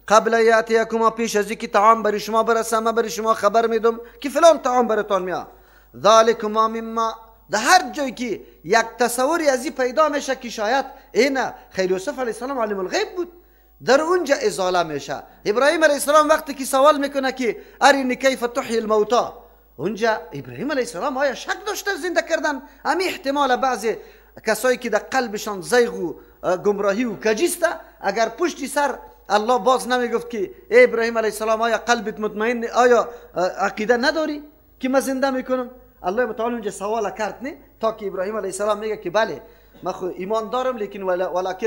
قبل یاتیکما، پیش از اینکه طعام بر شما برسه من بر شما خبر میدم که فلان طعام براتون میاد. ذالکما مما، در هر جایی که یک تصوری از این پیدا میشه که شاید اینه خیر یوسف علیه السلام عالم الغیب بود، در اونجا ازاله میشه. ابراهیم علیه السلام وقتی که سوال میکنه که ارینی کیف تحیی الموتا، اونجا ابراهیم علیه السلام آیا شک داشته زنده کردن؟ امی احتمال بعضی کسایی که در قلبشان زیغ و گمراهی و کجیسته، اگر پشت سر الله باز نمیگفت که ای ابراهیم علیه السلام آیا قلبت مطمئن، آیا عقیده نداری که من زنده میکنم؟ الله متعال اونجا سوال کرد نه، تا که ابراهیم علیه السلام میگه که بله من خود ایمان دارم، لیکن ولکن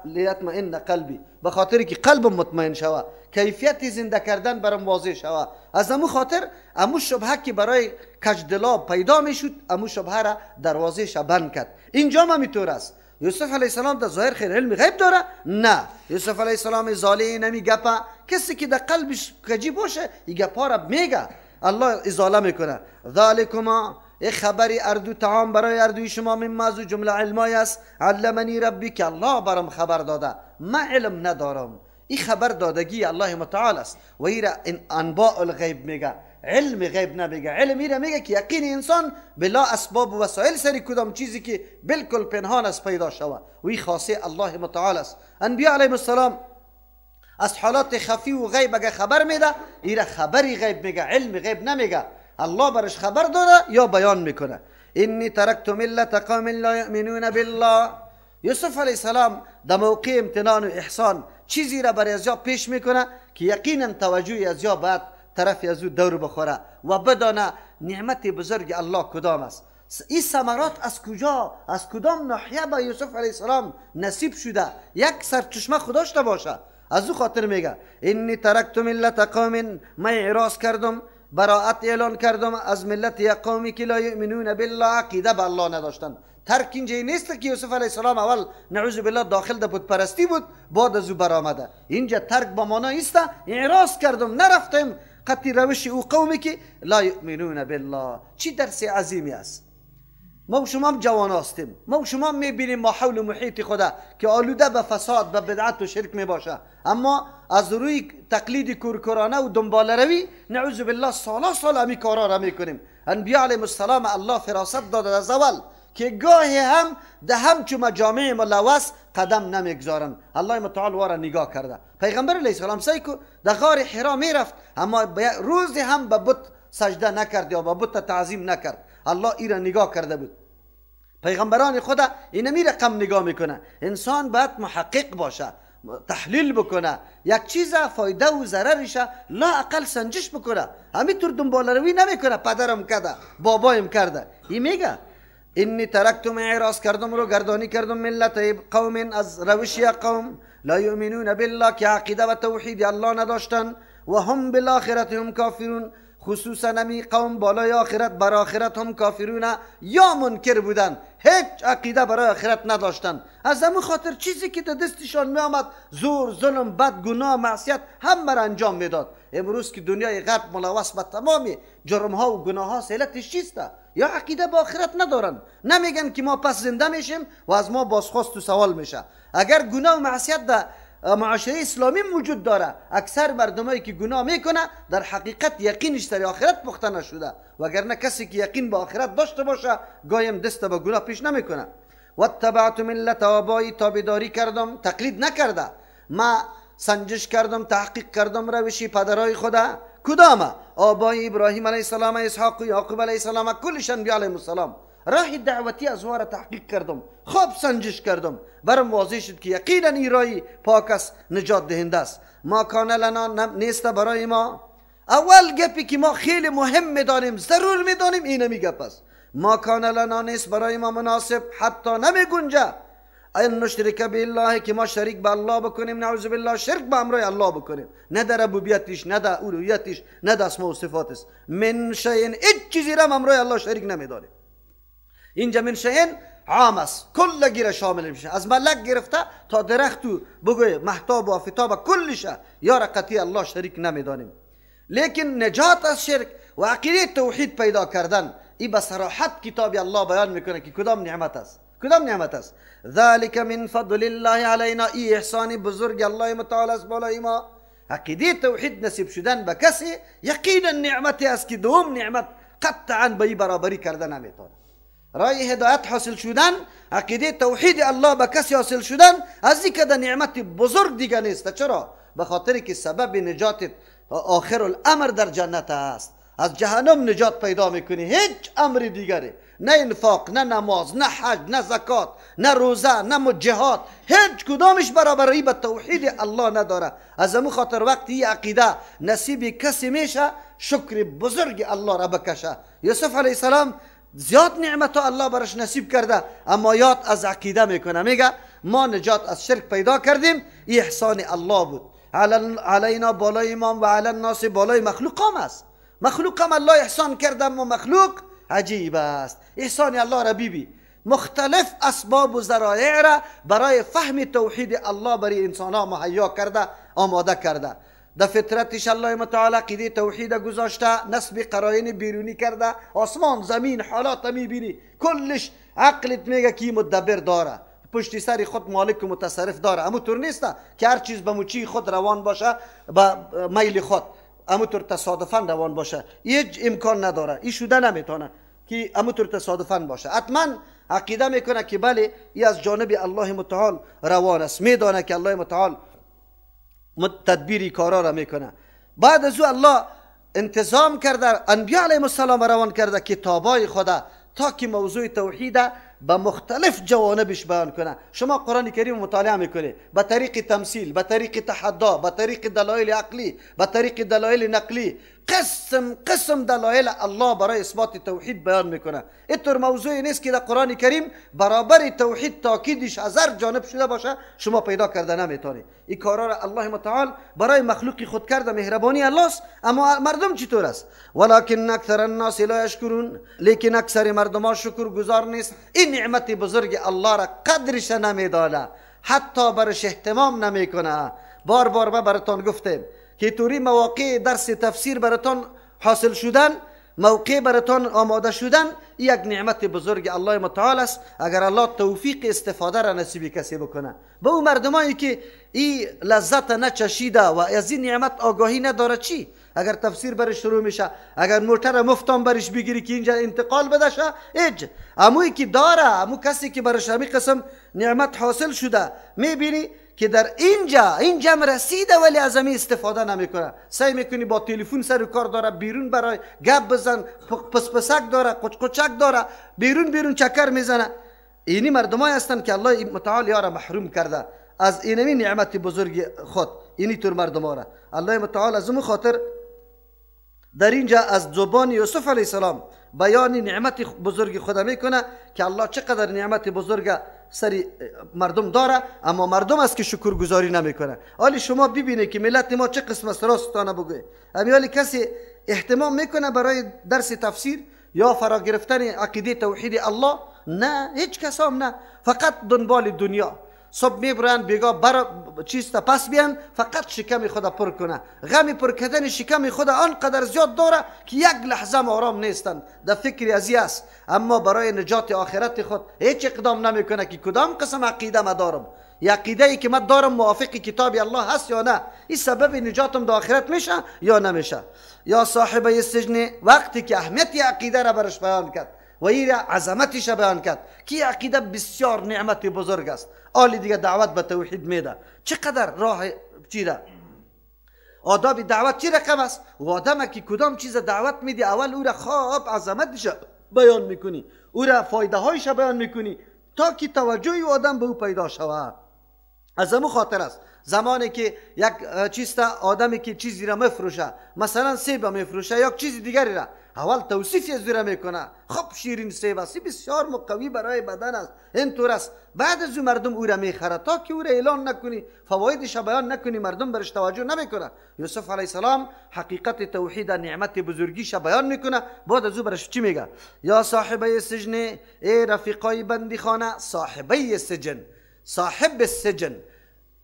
لیطمئن قلبی، به خاطری که قلبم مطمئن شوه، کیفیت زنده کردن برام واضح شوه. از امو خاطر امو شبهه که برای کجدلا پیدا میشد، امو شبهه را دروازهش بند کرد. اینجا هم همینطور است. یوسف علیه السلام در ظاهر خیر علم غیب داره؟ نه. یوسف علیه السلام زاله نمی گپه، کسی که در قلبش کجی باشه این گپا را میگه، الله ازاله میکنه. ذالکما، یک خبری اردو طعام برای اردوی شما مما از جمله علمای است علمنی ربی که الله برام خبر داده، من علم ندارم. این خبر دادگی الله متعال است و این انباء الغیب میگه، علم غیب نمیگه. علم این میگه که یقین انسان بلا اسباب و وسایل سری کدام چیزی که بالکل پنهان است پیدا شود و این خاصه الله متعال است. انبیاء علیهم السلام از حالات خفی و غیب اگه خبر میده، این خبری غیب میگه، علم غیب نمیگه. الله برش خبر داده یا بیان میکنه. انی ترکت ملت قوم لا یؤمنون بالله. یوسف علیه السلام در موقع امتنان و احسان چیزی را برای ازیا پیش میکنه که یقینا توجه ازیا بعد طرف از او دور بخوره و بدانه نعمت بزرگ الله کدام است. این ثمرات از کجا، از کدام ناحیه به یوسف علیه السلام نصیب شده، یک سرچشمه خداشته باشه. از او خاطر میگه انی ترکت ملت قوم، من اعراض کردم، براءت اعلان کردم از ملت یک قومی که لا یؤمنون بالله، عقیده به الله نداشتن. ترک اینجا نیست که یوسف علیه السلام اول نعوذ بالله داخل در بت پرستی بود، بعد از او برآمده. اینجا ترک با معنی است اعراض کردم، نرفتم قطعی روش او قومی که لا یؤمنون بالله. چی درس عظیمی است. ما و شما هم جوان هستیم، ما و شما میبینیم ما حول محیط خدا که آلوده به فساد و بدعت و شرک میباشه، اما از روی تقلید کورکورانه و دنبال روی نعوذ بالله سال همی کارا را میکنیم. انبیاء علیهم السلام الله فراست داده از اول که گاهی هم ده همچو مجامع ملوث قدم نمیگذارن. الله متعال وارا نگاه کرده. پیغمبر علیه السلام سیکو در غار حرا میرفت، اما روزی هم به بت سجده نکرد یا به بت تعظیم نکرد. الله ای را نگاه کرده بود. پیغمبران خدا این می رقم نگاه میکنه. انسان باید محقق باشه، تحلیل بکنه، یک چیز فایده و ضررش لا اقل سنجش بکنه. همینطور دنبال روی نمیکنه پدرم کرده بابایم کرده. این میگه انی ترکتم، اعراض کردم رو گردانی کردم ملت قوم، از روشی قوم لا یؤمنون بالله که عقیده و توحید الله نداشتن و هم بالآخرت هم کافرون، خصوصا نمی قوم بالای آخرت بر آخرت هم کافرون یا منکر بودن، هیچ عقیده برای آخرت نداشتن. از همون خاطر چیزی که در دستشان می آمد زور، ظلم، بد، گناه، معصیت هم بر انجام میداد. امروز که دنیای غرب ملوث به تمامی جرم ها و گناه ها، علتش چیست؟ یا عقیده به آخرت ندارن، نمیگن که ما پس زنده میشیم و از ما بازخواست و سوال میشه. اگر گناه و معصیت در معاشره اسلامی موجود داره، اکثر مردمایی که گناه میکنه در حقیقت یقینش در آخرت پخته نشده، وگرنه کسی که یقین به آخرت داشته باشه گایم دست به گناه پیش نمیکنه. واتبعت ملت آبایی، تابعداری کردم، تقلید نکرده، ما سنجش کردم، تحقیق کردم روشی پدرای خدا. کدام؟ آبای ابراهیم علیه السلام، اسحاق و یعقوب علیه السلام، کلش انبیاء علیهم السلام. راه دعوتی از واره تحقیق کردم، خوب سنجش کردم، برم واضح شد که یقینا این راهی پاک است، نجات دهنده است. ما کان لنا، نیست برای ما. اول گپی که ما خیلی مهم میدانیم، ضرور میدانیم، این میگپ است. ما کان لنا، نیست برای ما مناسب، حتی نمیگنجه این نشرک بالله که ما شریک به الله بکنیم، نعوذ بالله شرک به امرای الله بکنیم، نه در ربوبیتش، نه در الوهیتش، نه در اسماء و صفاتش. من شیء، هیچ چیزی را امرای الله شریک نمیدانیم. اینجا من شیء عام است، کل گیره شامل میشه، از ملک گرفته تا درخت و بگوی محتاب و آفتاب کلش یا رقتی الله شریک نمیدانیم. لیکن نجات از شرک و عقیده توحید پیدا کردن، این به صراحت کتاب الله بیان میکنه که کدام نعمت است، کدام نعمت است. ذالک من فضل الله علینا، ای احسان بزرگ الله متعال است بالای ما. عقیده توحید نصیب شدن به کسی یقینا نعمتی است که دوم نعمت قطعا به برابری کرده نمیتونه. راه هدایت حاصل شدن، عقیده توحید الله به کسی حاصل شدن از این که نعمت بزرگ دیگه نیست. چرا؟ به خاطر که سبب نجات آخر الامر در جنت است. از جهنم نجات پیدا میکنی، هیچ امر دیگری، نه انفاق، نه نماز، نه حج، نه زکات، نه روزه، نه جهاد، هیچ کدامش برابری به توحید الله نداره. از همون خاطر وقتی این عقیده نصیب کسی میشه شکر بزرگ الله را بکشه. یوسف علیه السلام زیاد نعمت الله برش نصیب کرده اما یاد از عقیده میکنه، میگه ما نجات از شرک پیدا کردیم، این احسان الله بود. علینا بالای امام و علی الناس بالای مخلوق هم است. مخلوق هم الله احسان کرده اما مخلوق عجیب است. احسان الله را بیبی مختلف اسباب و ذرایع را برای فهم توحید الله برای انسان ها مهیا کرده، آماده کرده. در فطرتش الله متعال عقیده توحید گذاشته، نسب قرائن بیرونی کرده، آسمان زمین حالات میبینی کلش عقلت میگه که مدبر داره، پشت سر خود مالک و متصرف داره. همونطور نیست که هر چیز به موچی خود روان باشه، به میل خود همونطور تصادفاً روان باشه، هیچ امکان نداره، این شده نمیتونه که همونطور تصادفاً باشه. حتما عقیده میکنه که بله این از جانب الله متعال روان است، میدانه که الله متعال تدبیری کارا را میکنه. بعد از او الله انتظام کرده، انبیاء علیهم السلام روان کرده کتابای خدا تا که موضوع توحید به مختلف جوانبش بیان کنه. شما قرآن کریم مطالعه میکنه به طریق تمثیل، به طریق تحدا، به طریق دلایل عقلی، به طریق دلایل نقلی، قسم دلایل الله برای اثبات توحید بیان میکنه. اینطور موضوعی نیست که در قرآن کریم برابر توحید تاکیدش از هر جانب شده باشه شما پیدا کرده نمیتونی. این کارا را الله متعال برای مخلوق خود کرده، مهربانی الله است. اما مردم چطور است؟ ولکن اکثر الناس لا یشکرون، لیکن اکثر مردم ها شکر گزار نیست. این نعمت بزرگ الله را قدرش نمیدانه، حتی برش اهتمام نمیکنه. بار بار ما براتون گفتیم که طوری مواقع درس تفسیر براتون حاصل شدن، موقع براتون آماده شدن یک نعمت بزرگ الله متعال است. اگر الله توفیق استفاده را نصیب کسی بکنه، به اون مردمایی که این لذت نچشیده و از این نعمت آگاهی نداره، چی؟ اگر تفسیر برش شروع میشه، اگر موتر مفتام برش بگیری که اینجا انتقال بده شه، ایج اموی که داره، امو کسی که برش همی قسم نعمت حاصل شده، میبینی که در اینجا رسیده ولی از همی استفاده نمیکنه. سعی میکنی با تلفن سر و کار داره، بیرون برای گپ بزن، پسپسک داره، قچقچک داره، بیرون چکر میزنه. اینی مردمایی هستند که الله متعال یارا محروم کرده از اینمی نعمت بزرگ خود. اینی طور مردم را الله متعال از اون خاطر در اینجا از زبان یوسف علیه السلام بیان نعمت بزرگ خدا میکنه که الله چقدر نعمت بزرگ سری مردم داره، اما مردم است که شکر گزاری نمیکنه. حالی شما ببینید که ملت ما چه قسم است، راستانه بگوی. حالی کسی اهتمام میکنه برای درس تفسیر یا فرا گرفتن عقیده توحید الله؟ نه، هیچ کس هم نه. فقط دنبال دنیا. صبح میبرن بیگا چیز تا پس بیان، فقط شکم خدا پر کنه. غمی پر کردن شکم خدا آنقدر زیاد داره که یک لحظه آرام نیستن، در فکر ازی است. اما برای نجات آخرت خود هیچ اقدام نمیکنه که کدام قسم عقیده ما دارم، یا عقیده ای که من دارم موافق کتاب الله هست یا نه، این سبب نجاتم در آخرت میشه یا نمیشه. یا صاحب السجن وقتی که اهمیت عقیده را برش بیان کرد و این عظمتش بیان کرد که عقیده بسیار نعمت بزرگ است. آلی دیگه دعوت به توحید میده، چقدر راه چیره، آداب دعوت چی رقم است. و آدم که کدام چیز دعوت میدی اول او را خواب عظمتش بیان میکنی، او را فایده هایش بیان میکنی تا که توجه او آدم به او پیدا شود. از همون خاطر است زمانی که یک چیز تا آدمی که چیزی را مفروشه، مثلا سیب مفروشه یا چیز دیگری را، اول توصیفی از او میکنه، خب شیرین سیب است، بسیار مقوی برای بدن است، اینطور است. بعد از مردم او را میخره تا که او را اعلان نکنی، فوایدش بیان نکنی، مردم برش توجه نمیکنه. یوسف علیه السلام حقیقت توحید نعمت بزرگیش بیان میکنه. بعد از او برش چی میگه؟ یا صاحبه السجن، ای رفیقای بندیخانه. صاحبه السجن، صاحب السجن،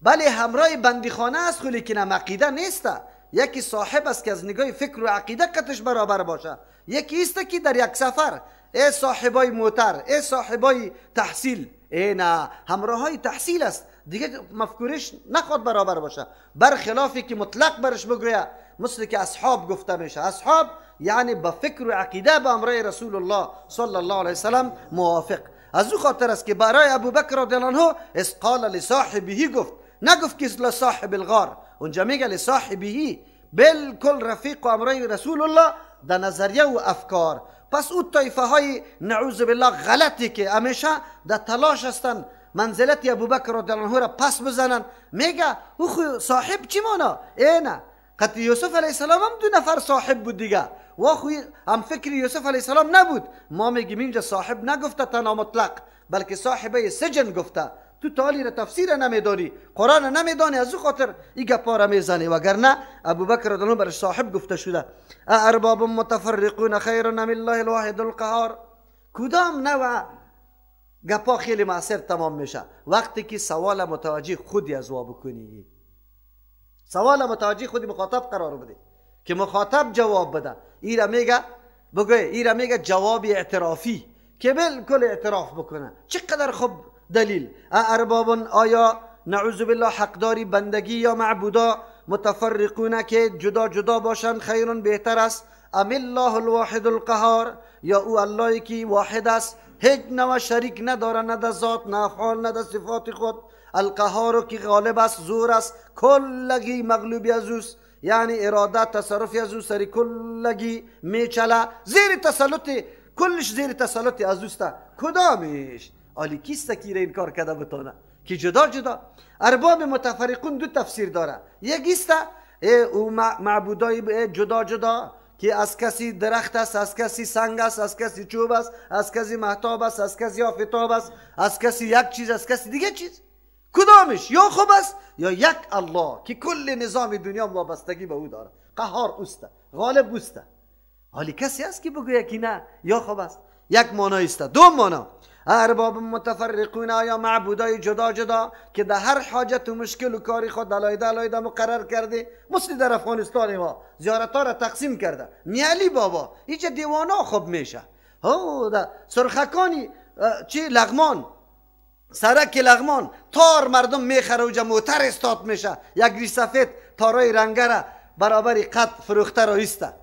بله همراه بندیخانه است، لیکن هم عقیده نیست. یکی صاحب است که از نگاه فکر و عقیده قطش برابر باشه، یکی است که در یک سفر، ای صاحبای موتر، ای صاحبای تحصیل، ای نه، همراه های تحصیل است. دیگه مفکورش نخواد برابر باشه، برخلافی که مطلق برش بگویه، مثل که اصحاب گفته میشه. اصحاب یعنی با فکر و عقیده به امر رسول الله صلی الله علیه وسلم موافق. از او خاطر است که برای ابوبکر رضی الله عنه اس قال لصاحبه گفت، نگفت که لصاحب الغار، اونجا میگه لصاحبه، بالکل رفیق و امر رسول الله در نظریه و افکار. پس او طایفه های نعوذ بالله غلطی که همیشه در تلاش هستن منزلت ابوبکر رضی الله عنه را پس بزنن، میگه او خو صاحب چی مانا؟ اینه قد یوسف علیه السلام هم 2 نفر صاحب بود دیگه، و خوی هم فکر یوسف علیه السلام نبود. ما میگیم اینجا صاحب نگفته تنها مطلق، بلکه صاحبه سجن گفته. تو تالی را تفسیر نمیدانی، قرآن نمیدانی، از او خاطر این گپا را میزنی، وگرنه ابوبکر رضی الله عنه برش صاحب گفته شده. ارباب متفرقون خیر ام الله الواحد القهار. کدام نوع گپا خیلی معصر تمام میشه وقتی که سوال متوجه خودی از جواب بکنی، سوال متوجه خودی مخاطب قرار بده که مخاطب جواب بده. ایرا میگه بگوی، ایرا میگه جواب اعترافی که بالکل اعتراف بکنه. چقدر خوب دلیل. اربابون، آیا نعوذ بالله حقداری بندگی یا معبودا متفرقونه که جدا جدا باشن خیرون بهتر است، ام الله الواحد القهار، یا او اللهی که واحد است، هیچ نوع شریک نداره، نه در ذات نه افعال نه در صفات خود، القهار که غالب است، زور است، کلگی مغلوبی از اوست، یعنی اراده تصرفی از او سری کلگی میچله، زیر تسلط، کلش زیر تسلط از اوست. کدامش؟ آلی کیست که این کار کرده بتونه که جدا جدا؟ ارباب متفرقون 2 تفسیر داره. یکیست او معبودای جدا جدا که از کسی درخت است، از کسی سنگ است، از کسی چوب است، از کسی مهتاب است، از کسی آفتاب است، از کسی یک چیز، از کسی دیگه چیز. کدامش؟ یا خوب است یا یک الله که کل نظام دنیا وابستگی به او داره، قهار اوست، غالب اوست. حالی کسی است که بگوید که نه یا خوب است؟ یک معنی است. 2 معنی. ارباب متفرقون، آیا معبودای جدا جدا که در هر حاجت و مشکل و کاری خود علایده علایده مقرر کرده، مثل در افغانستان ما زیارت‌ها را تقسیم کرده. میالی بابا اینجا دیوانا خوب میشه. در سرخکانی چی لغمان، سرک لغمان تار مردم میخره، اوجا موتر استاد میشه، یک ری سفید تارای رنگره برابری قد فروخته را ایسته.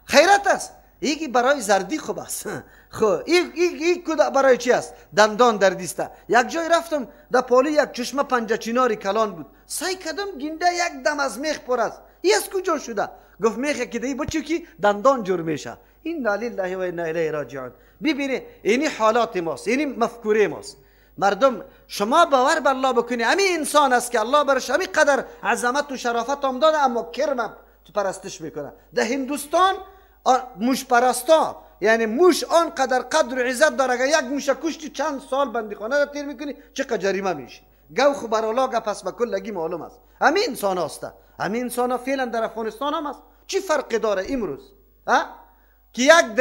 خیرت است. یکی برای زردی خوب است. خب این کدا برای چی است؟ دندان دردیسته. یک جای رفتم در پالی یک چشمه پنجه چیناری کلان بود، سعی کردم گنده یک دم از میخ پر است. این از کجا شده؟ گفت میخ که دی بچو که دندان جور میشه. این لله و انا الیه راجعون. ببینید اینی حالات ماست، اینی مفکوره ماست. مردم شما باور به الله بکنی، همین انسان است که الله برش همین قدر عظمت و شرافت هم داده، اما کرم تو پرستش میکنه. در هندوستان موش پرستا، یعنی موش آنقدر قدر و عزت داره که یک موش کشتی چند سال بندیخانه را تیر میکنی چقدر جریمه میشه. گوخ برالاگه پس به کلگی معلوم است. همین انسان هسته، همین انسان ها فعلا در افغانستان هم است. چی فرق داره امروز که یک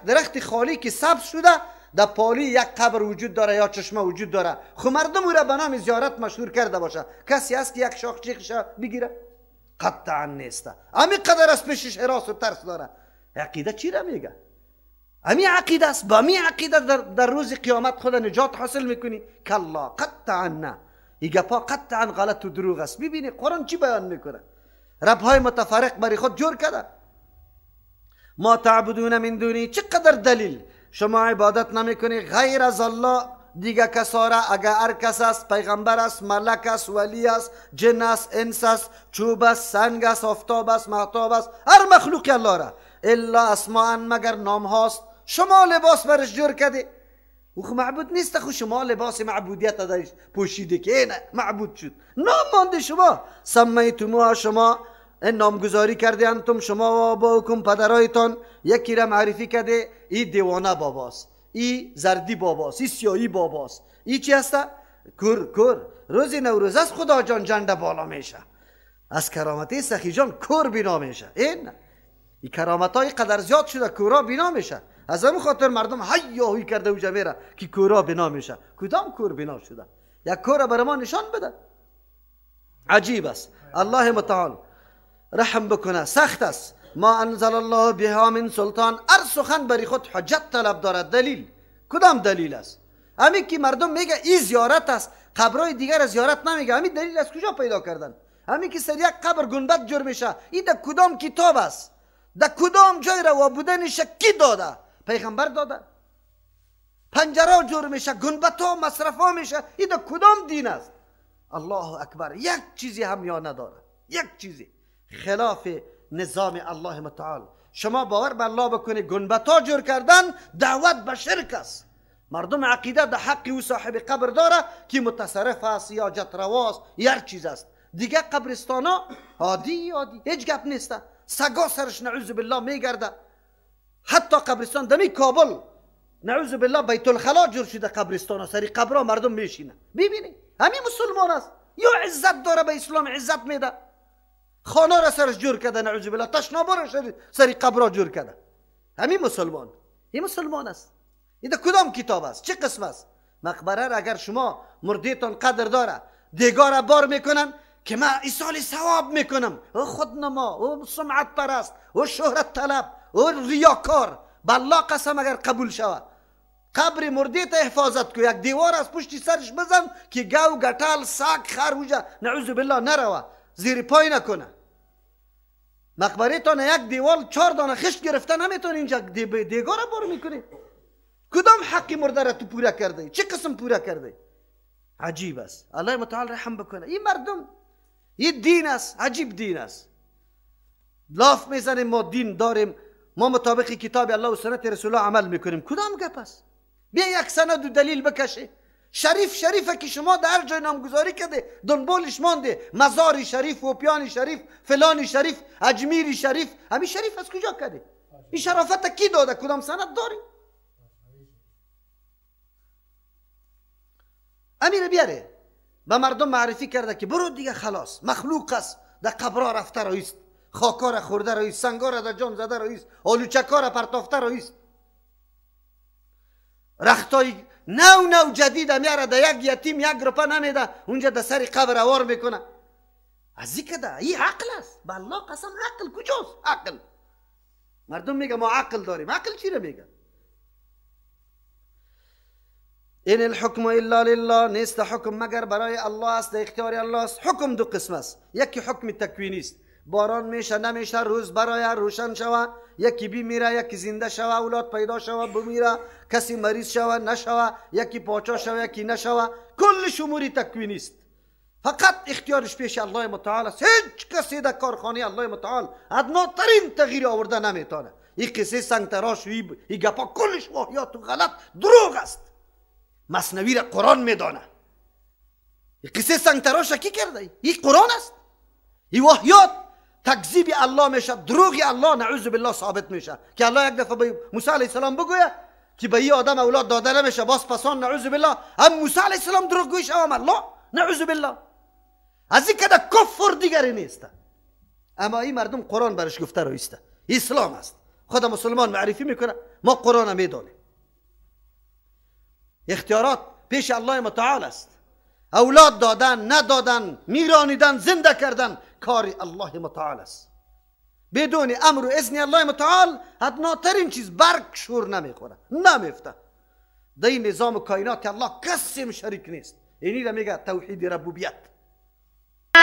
درخت خالی که سبز شده در پالی یک قبر وجود داره یا چشمه وجود داره، خو مردم او را به نام زیارت مشهور کرده باشه، کسی هست که یک شاخ چیخش بگیره؟ قطعا نیسته. همین قدر از پیشش حراس و ترس داره. عقیده چی را میگه؟ همین عقیده است. با همین عقیده در روز قیامت خود نجات حاصل میکنی؟ کلا، قطعا نه. این گپا قطعا غلط و دروغ است. ببینی قرآن چی بیان میکنه؟ ربهای متفرق بری خود جور کرده. ما تعبدون من دونی، چقدر دلیل. شما عبادت نمیکنی غیر از الله دیگه کساره، اگر هر کس است، پیغمبر است، ملک است، ولی است، جن است، انس است، چوب است، سنگ است، آفتاب است، مهتاب است، هر مخلوق الله را الا اسماء، مگر نام هاست. شما لباس برش جور کردی، او خو معبود نیست. خو شما لباس معبودیت دارید پوشیده که این معبود شد. نام مانده شما، سمیتموها، شما نامگذاری کرده انتم، شما و آباؤکم، پدرایتان یکی را معرفی کرده این دیوانه باباست، این زردی باباست، این سیایی باباست، این چی هسته؟ کور. روز نوروز است خدا جان جنده بالا میشه، از کرامتی سخی جان کور بینا میشه. این کرامت های قدر زیاد شده کورا بینا میشه. از همون خاطر مردم هیاهوی کرده و جمیره که کورا بینا میشه. کدام کور بینا شده؟ یک کور برای ما نشان بده. عجیب است. الله متعال رحم بکنه. سخت است. ما انزل الله بها من سلطان. هر سخن بری خود حجت طلب دارد. دلیل کدام دلیل است؟ همین که مردم میگه این زیارت است، قبرای دیگر از زیارت نمیگه. همین دلیل از کجا پیدا کردن؟ همین که سر یک قبر گنبد جور میشه، این در کدام کتاب است؟ در کدام جای روا بودنش کی داده؟ پیغمبر داده؟ پنجره جور میشه، گنبت ها مصرف ها میشه، این در کدام دین است؟ الله اکبر. یک چیزی هم یا نداره، یک چیزی خلاف نظام الله متعال. شما باور به الله بکنید گنبت ها جور کردن دعوت به شرک است. مردم عقیده در حق او صاحب قبر داره که متصرف است یا جت رواست یا هر چیز است. دیگه قبرستان ها عادی هیچ گپ نیست. سگا سرش نعوذ بالله میگرده. حتی قبرستان دمی کابل نعوذ بالله بیت الخلا جور شده، قبرستان ها سری قبر ها مردم میشینه. ببینی همین مسلمان است، یا عزت داره به اسلام عزت میده، خانه را سرش جور کرده نعوذ بالله، تشنابه را سری قبر ها جور کرده. همین مسلمان، این مسلمان است. این کدام کتاب است؟ چه قسم است؟ مقبره را اگر شما مردیتان قدر داره دیگار بار میکنن که من ایصال ثواب میکنم، او خودنما، او سمعت پرست، او شهرت طلب، او ریاکار، بالله قسم اگر قبول شود قبر مردیت حفاظت کو، یک دیوار از پشت سرش بزن که گاو گټال ساک خربوجه نعوذ بالله نروه، زیر پای نکنه. مقبره تان یک دیوار 4 دانه خشت گرفته نمیتون اینجا دیگار بار میکنی. کدام حقی مرده را تو پورا کرده؟ چه قسم پورا کرده؟ عجیب است. الله متعال رحم بکنه. این مردم این دین است، عجیب دین است. لاف میزنیم ما دین داریم، ما مطابق کتاب الله و سنت رسول الله عمل میکنیم. کدام گپ است؟ بیا یک سند و دلیل بکشه. شریفه که شما در هر جای نامگذاری کرده دنبالش مانده، مزاری شریف، وپیانی شریف، فلانی شریف، اجمیری شریف. همین شریف از کجا کرده؟ این شرافت کی داده؟ کدام سند داری؟ امیر بیاره به مردم معرفی کرده که برو دیگه خلاص، مخلوق است، در قبرها رفته رایست، خاکار خورده رایست، سنگار در جان زده رایست، آلوچکار پرتافته رایست، رختای نو جدید میاره در یک یتیم 1 روپه نمیده اونجا در سر قبر اوار میکنه. از این که ده این عقل است؟ بالله قسم عقل کجاست؟ عقل مردم میگه ما عقل داریم. عقل چی رو میگه؟ این الحکم الا لله، نیست حکم مگر برای الله است، در اختیار الله است. حکم 2 قسم است. یکی حکم تکوینی است، باران میشه نمیشه، روز برای روشن شوه، یکی میمیره، یکی زنده شوه، اولاد پیدا شوه بمیره، کسی مریض شوه نشوه، یکی پاچا شوه یکی نشوه، کلش امور تکوینی است. فقط اختیارش پیش الله متعال است. هیچ کسی در کارخانه الله متعال ادناترین تغییر آورده نمیتونه. این قصه سنگ تراش و این گپا کلش واهیات و غلط دروغ است. مثنوی را قرآن میدانه. این قصه سنگ تراش کی کرده؟ این قرآن است. این واهیات تکذیب الله میشه، دروغ الله نعوذ بالله ثابت میشه. که الله یک دفعه به موسی علیه السلام بگوید که به این آدم اولاد داده نمیشه، باز پسان نعوذ بالله هم موسی علیه السلام دروغ گویش هم الله نعوذ بالله. از این که در کفر دیگری نیست. اما این مردم قرآن برش گفته رویسته، اسلام است. خود مسلمان معرفی میکنه ما قرآن میدانیم. اختیارات پیش الله متعال است. اولاد دادن ندادن، میرانیدن زنده کردن کار الله متعال است. بدون امر و اذن الله متعال ادناترین چیز برگ شور نمیخوره، نمیفته. در این نظام کائنات الله کسی شریک نیست. اینی را میگه توحید ربوبیت.